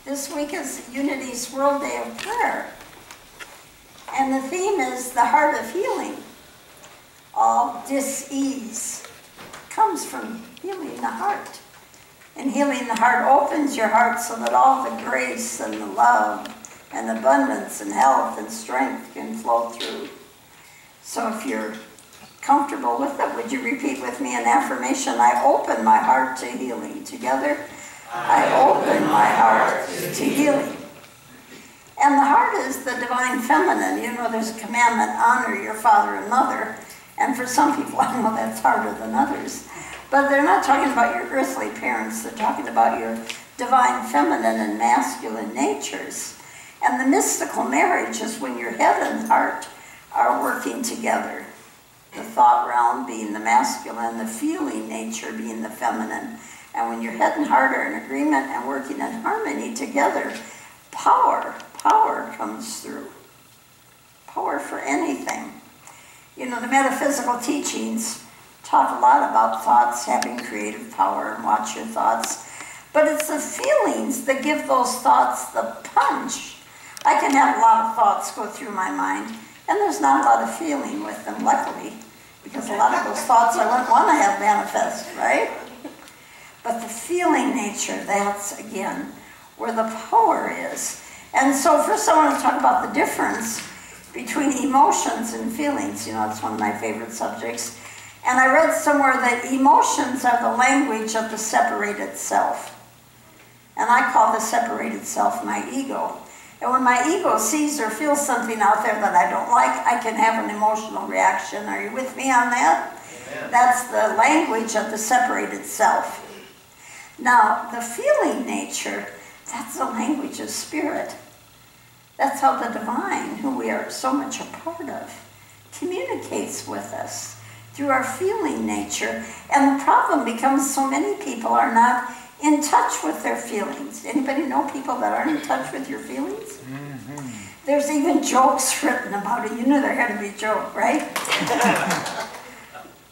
This week is Unity's World Day of Prayer. And the theme is the heart of healing. All dis-ease comes from healing the heart. And healing the heart opens your heart so that all the grace and the love and abundance and health and strength can flow through. So if you're comfortable with it, would you repeat with me an affirmation? I open my heart to healing. Together, I open my heart to healing. And the heart is the divine feminine. You know, there's a commandment, honor your father and mother. And for some people, I know that's harder than others. But they're not talking about your earthly parents. They're talking about your divine feminine and masculine natures. And the mystical marriage is when your head and heart are working together. The thought realm being the masculine, the feeling nature being the feminine. And when your head and heart are in agreement and working in harmony together, power comes through. Power for anything. You know, the metaphysical teachings talk a lot about thoughts having creative power and watch your thoughts. But it's the feelings that give those thoughts the punch. I can have a lot of thoughts go through my mind, and there's not a lot of feeling with them, luckily, because a lot of those thoughts I wouldn't want to have manifest, right? But the feeling nature, that's, again, where the power is. And so first I want to talk about the difference between emotions and feelings. You know, it's one of my favorite subjects. And I read somewhere that emotions are the language of the separated self. And I call the separated self my ego. And when my ego sees or feels something out there that I don't like, I can have an emotional reaction. Are you with me on that? Amen. That's the language of the separated self. Now, the feeling nature, that's the language of spirit. That's how the divine, who we are so much a part of, communicates with us through our feeling nature. And the problem becomes so many people are not in touch with their feelings. Anybody know people that aren't in touch with your feelings? Mm-hmm. There's even jokes written about it. You knew there had to be a joke, right?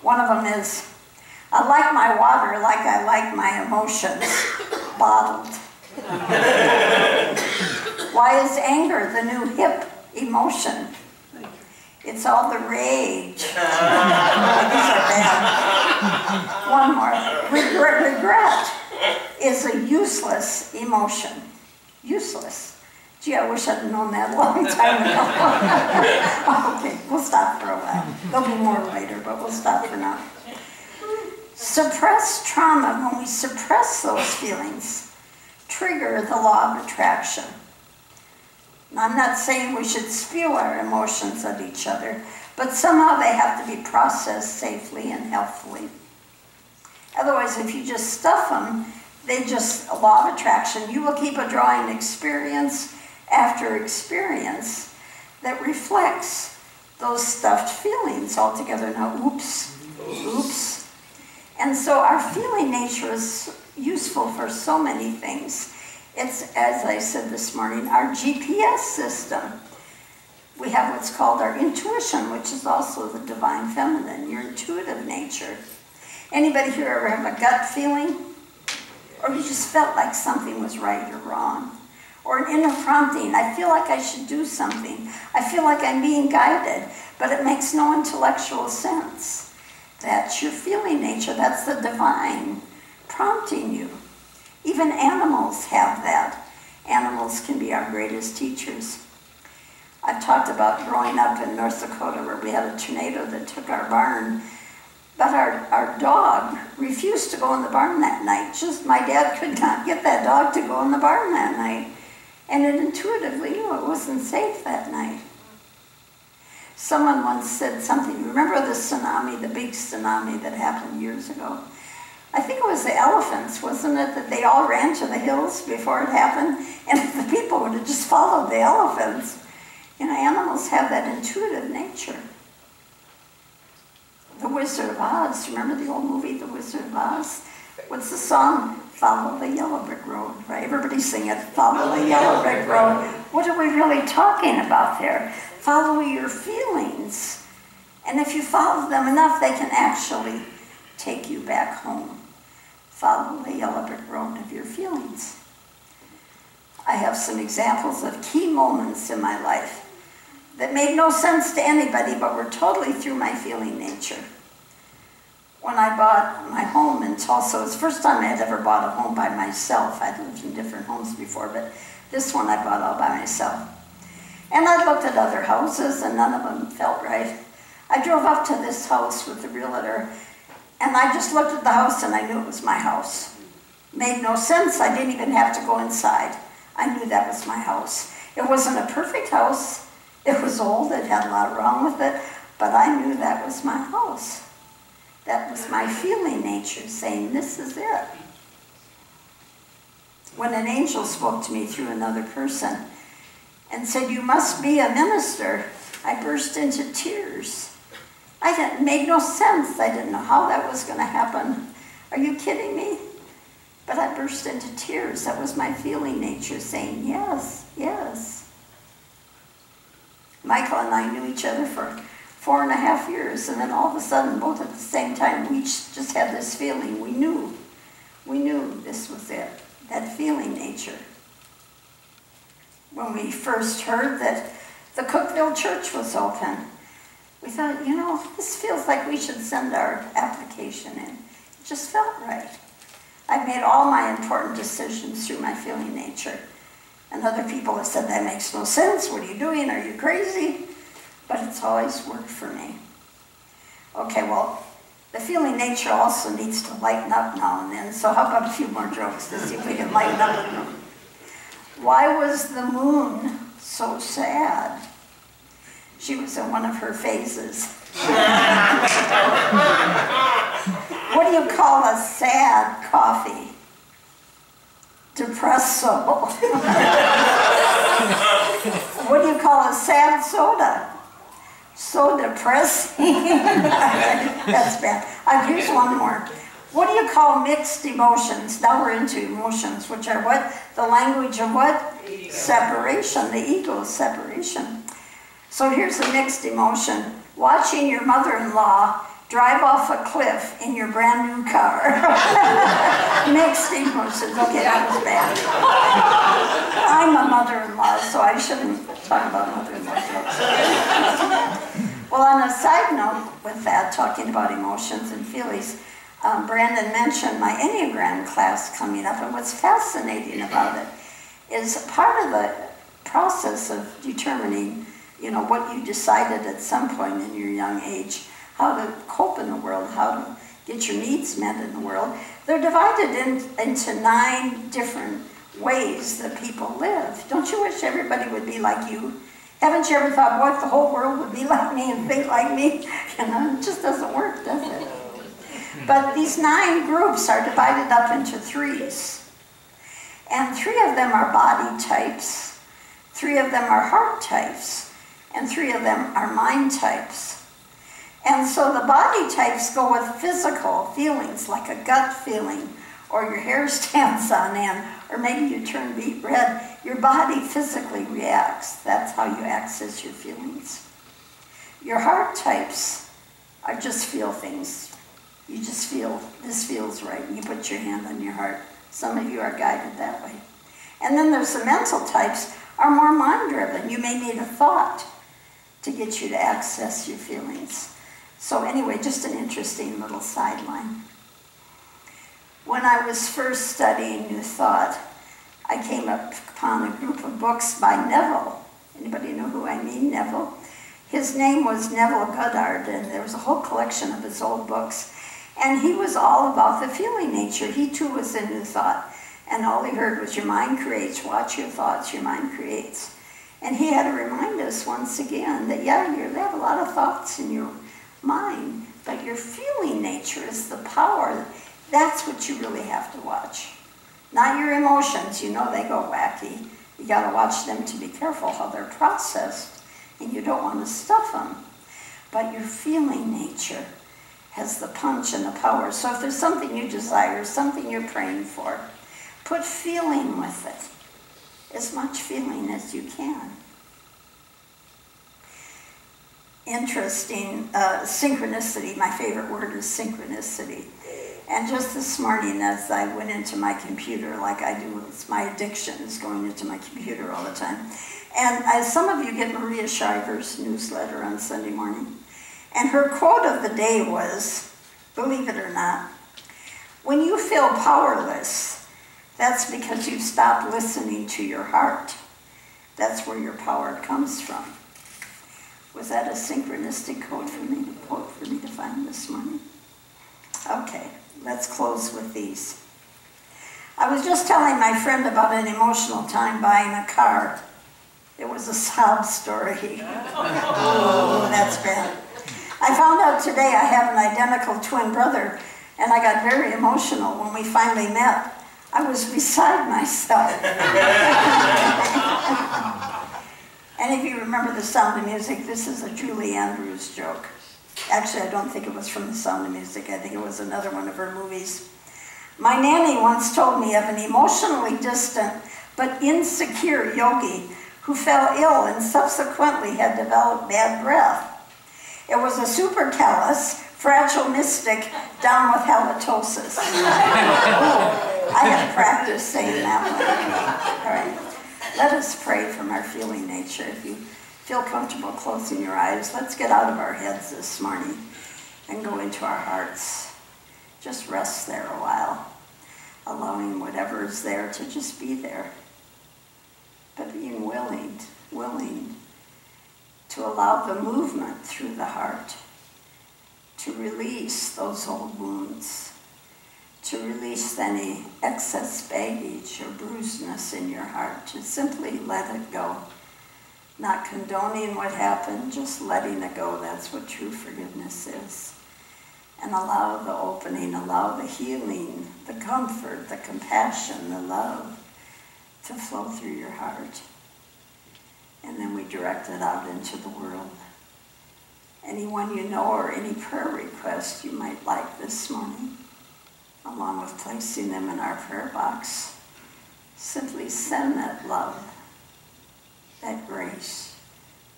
One of them is, I like my water like I like my emotions, bottled. Why is anger the new hip emotion? It's all the rage. These are bad. One more. Regret is a useless emotion. Useless. Gee, I wish I'd known that a long time ago. Okay, we'll stop for a while. There'll be more later, but we'll stop for now. Suppressed trauma, when we suppress those feelings, trigger the law of attraction. Now, I'm not saying we should spew our emotions at each other, but somehow they have to be processed safely and healthfully. Otherwise, if you just stuff them, they just, a law of attraction, you will keep drawing experience after experience that reflects those stuffed feelings altogether. Now, oops. And so our feeling nature is useful for so many things. It's, as I said this morning, our GPS system. We have what's called our intuition, which is also the divine feminine, your intuitive nature. Anybody here ever have a gut feeling? Or you just felt like something was right or wrong? Or an inner prompting, I feel like I should do something. I feel like I'm being guided, but it makes no intellectual sense. That's your feeling nature. That's the divine prompting you. Even animals have that. Animals can be our greatest teachers. I've talked about growing up in North Dakota where we had a tornado that took our barn, but our dog refused to go in the barn that night. Just my dad could not get that dog to go in the barn that night. And it intuitively knew it wasn't safe that night. Someone once said something, remember the tsunami, the big tsunami that happened years ago? I think it was the elephants, wasn't it, that they all ran to the hills before it happened? And if the people would have just followed the elephants, you know, animals have that intuitive nature. The Wizard of Oz, remember the old movie, The Wizard of Oz? What's the song? Follow the yellow brick road, right? Everybody sing it, follow the yellow brick road. What are we really talking about there? Follow your feelings. And if you follow them enough, they can actually take you back home. Follow the yellow brick road of your feelings. have some examples of key moments in my life that made no sense to anybody but were totally through my feeling nature. When I bought my home in Tulsa, it was the first time I had ever bought a home by myself. I'd lived in different homes before, but this one I bought all by myself. And I looked at other houses, and none of them felt right. I drove up to this house with the realtor, and I just looked at the house, and I knew it was my house. Made no sense. I didn't even have to go inside. I knew that was my house. It wasn't a perfect house. It was old. It had a lot wrong with it, but I knew that was my house. That was my feeling nature saying, this is it. When an angel spoke to me through another person and said, you must be a minister, I burst into tears. It made no sense. I didn't know how that was going to happen. Are you kidding me? But I burst into tears. That was my feeling nature saying, yes, yes. Michael and I knew each other for 4.5 years, and then all of a sudden, both at the same time, we just had this feeling. We knew this was it, that feeling nature. When we first heard that the Cookville Church was open, we thought, this feels like we should send our application in. It just felt right. I've made all my important decisions through my feeling nature. And other people have said, that makes no sense. What are you doing? Are you crazy? But it's always worked for me. Okay, well, the feeling nature also needs to lighten up now and then. So how about a few more jokes to see if we can lighten up a little? Why was the moon so sad? She was in one of her phases. What do you call a sad coffee? Depresso. What do you call a sad soda? So depressing. That's bad. Here's one more. What do you call mixed emotions? Now we're into emotions, which are what? The language of what? Ego. Separation. The ego separation. So here's a mixed emotion. Watching your mother-in-law drive off a cliff in your brand new car. Mixed emotions. Okay, that was bad. I'm a mother-in-law, so I shouldn't talk about mother-in-law jokes. Well, on a side note with that, talking about emotions and feelings, Brandon mentioned my Enneagram class coming up, and what's fascinating about it is part of the process of determining, what you decided at some point in your young age, how to cope in the world, how to get your needs met in the world. They're divided into 9 different ways that people live. Don't you wish everybody would be like you? Haven't you ever thought, boy, if the whole world would be like me and think like me? It just doesn't work, does it? But these 9 groups are divided up into 3s. And 3 of them are body types, 3 of them are heart types, and 3 of them are mind types. And so the body types go with physical feelings, like a gut feeling, or your hair stands on end, or maybe you turn beet red. Your body physically reacts. That's how you access your feelings. Your heart types are just feel things. You just feel, this feels right, and you put your hand on your heart. Some of you are guided that way. And then there's the mental types, are more mind-driven. You may need a thought to get you to access your feelings. So anyway, just an interesting little sideline. When I was first studying New Thought, I came upon a group of books by Neville. Anybody know who I mean, Neville? His name was Neville Goddard, and there was a whole collection of his old books. And he was all about the feeling nature. He too was in New Thought. And all he heard was, your mind creates, watch your thoughts, your mind creates. And he had to remind us once again that, yeah, you have a lot of thoughts in your mind, but your feeling nature is the power. That's what you really have to watch. Not your emotions. They go wacky. You got to watch them to be careful how they're processed, and you don't want to stuff them. But your feeling nature has the punch and the power. So if there's something you desire, something you're praying for, put feeling with it. As much feeling as you can. Interesting, synchronicity. My favorite word is synchronicity. And just this morning as I went into my computer, like I do, it's my addiction is going into my computer all the time. And as some of you get Maria Shriver's newsletter on Sunday morning, and her quote of the day was, believe it or not, when you feel powerless, that's because you've stopped listening to your heart. That's where your power comes from. Was that a synchronistic quote for me to find this morning? Okay, let's close with these. I was just telling my friend about an emotional time buying a car. It was a sob story. Oh, that's bad. I found out today I have an identical twin brother, and I got very emotional when we finally met. I was beside myself. Any of you remember The Sound of Music? This is a Julie Andrews joke. Actually, I don't think it was from The Sound of Music. I think it was another one of her movies. My nanny once told me of an emotionally distant but insecure yogi who fell ill and subsequently had developed bad breath. It was a super callous, fragile mystic down with halitosis. I have practiced saying that one. All right. Let us pray from our feeling nature. If you feel comfortable closing your eyes, let's get out of our heads this morning and go into our hearts. Just rest there a while, allowing whatever is there to just be there. But being willing to allow the movement through the heart to release those old wounds, to release any excess baggage or bruisedness in your heart, to simply let it go. Not condoning what happened, just letting it go. That's what true forgiveness is. And allow the opening, allow the healing, the comfort, the compassion, the love to flow through your heart. And then we direct it out into the world. Anyone you know or any prayer request you might like this morning, along with placing them in our prayer box, simply send that love, that grace,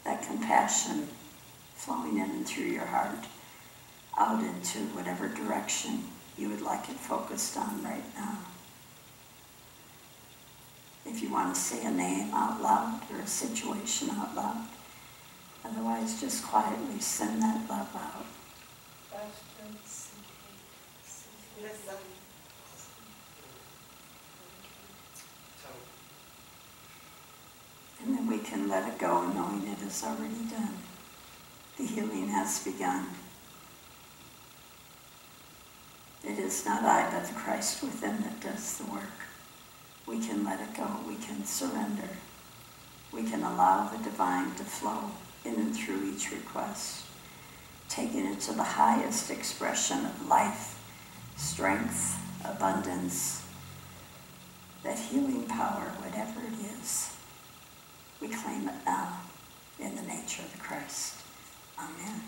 that compassion flowing in and through your heart out into whatever direction you would like it focused on right now. If you want to say a name out loud or a situation out loud, otherwise just quietly send that love out. And then we can let it go knowing it is already done. The healing has begun. It is not I, but the Christ within that does the work. We can let it go. We can surrender. We can allow the divine to flow in and through each request, taking it to the highest expression of life, strength, abundance, that healing power, whatever it is. We claim it now in the nature of the Christ. Amen.